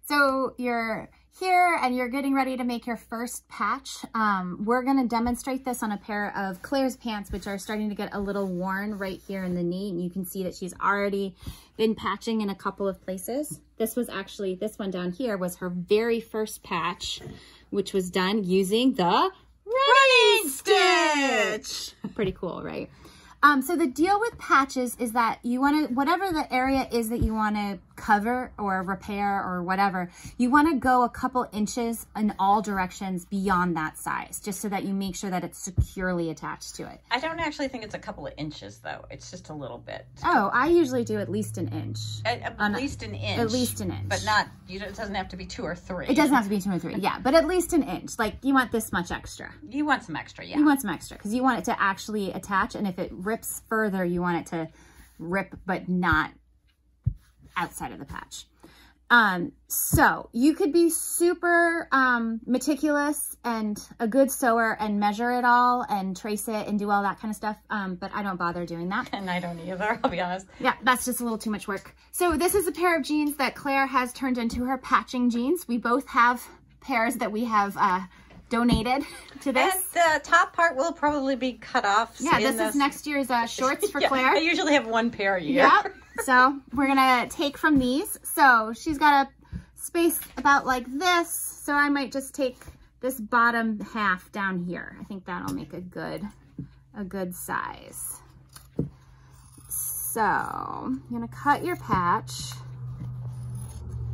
So you're here and you're getting ready to make your first patch. We're gonna demonstrate this on a pair of Claire's pants, which are starting to get a little worn right here in the knee. And you can see that she's already been patching in a couple of places. This was actually, this one down here was her very first patch, which was done using the running stitch. Pretty cool, right? So the deal with patches is that you want to, whatever the area is that you want to cover or repair or whatever, you want to go a couple inches in all directions beyond that size, just so that you make sure that it's securely attached to it. I don't actually think it's a couple of inches though. It's just a little bit. Oh, I usually do at least an inch. At least an inch. At least an inch. But not, it doesn't have to be 2 or 3. It doesn't have to be 2 or 3, yeah. But at least an inch. Like, you want this much extra. You want some extra, yeah. You want some extra, because you want it to actually attach, and if it rips further, you want it to rip, but not outside of the patch. So you could be super meticulous and a good sewer and measure it all and trace it and do all that kind of stuff, but I don't bother doing that. And I don't either, I'll be honest. Yeah, that's just a little too much work. So this is a pair of jeans that Claire has turned into her patching jeans. We both have pairs that we have donated to this. And the top part will probably be cut off. Yeah, this is next year's shorts for yeah, Claire. I usually have 1 pair a year. Yep. So we're gonna take from these. So she's got a space about like this. So I might just take this bottom half down here. I think that'll make a good size. So I'm gonna cut your patch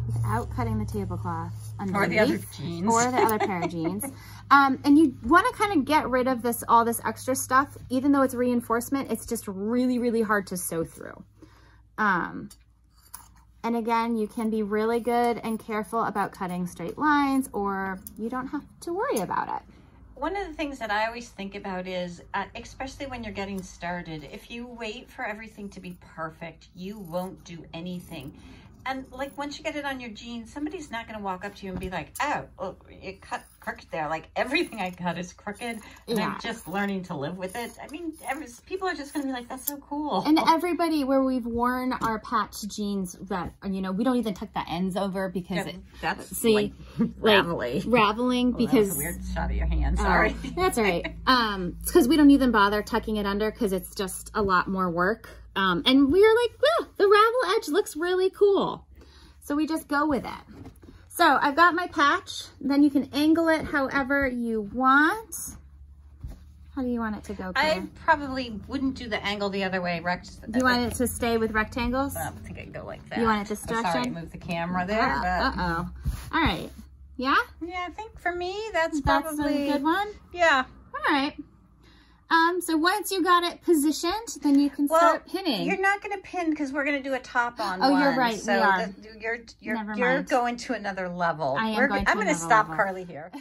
without cutting the tablecloth underneath. Or the other jeans. Or the other pair of jeans. And you want to kind of get rid of all this extra stuff. Even though it's reinforcement, it's just really, really hard to sew through. And again, you can be really good and careful about cutting straight lines, or you don't have to worry about it. One of the things that I always think about is, especially when you're getting started, if you wait for everything to be perfect, you won't do anything. And like once you get it on your jeans, somebody's not going to walk up to you and be like, oh, look, you cut crooked there. Like everything I cut is crooked, and yeah. I'm just learning to live with it. I mean, people are just going to be like, that's so cool. And everybody where we've worn our patch jeans that, you know, we don't even tuck the ends over because that's see, raveling because that's a weird shot of your hand. Sorry. That's all right. It's because we don't even bother tucking it under because it's just a lot more work. And we were like, well, the ravel edge looks really cool. So we just go with it. So I've got my patch. Then you can angle it however you want. How do you want it to go, Claire? I probably wouldn't do the angle the other way. Do you want it to stay with rectangles? I think I can go like that. You want it to stretch I'm sorry, in? move the camera there. Uh-oh. All right. Yeah? Yeah, I think for me, that's probably a good one? Yeah. All right. So once you got it positioned, then you can start pinning. You're not going to pin because we're going to do a top on one. Oh, you're right. So we are. you're going to another level. I'm going to stop Carly here.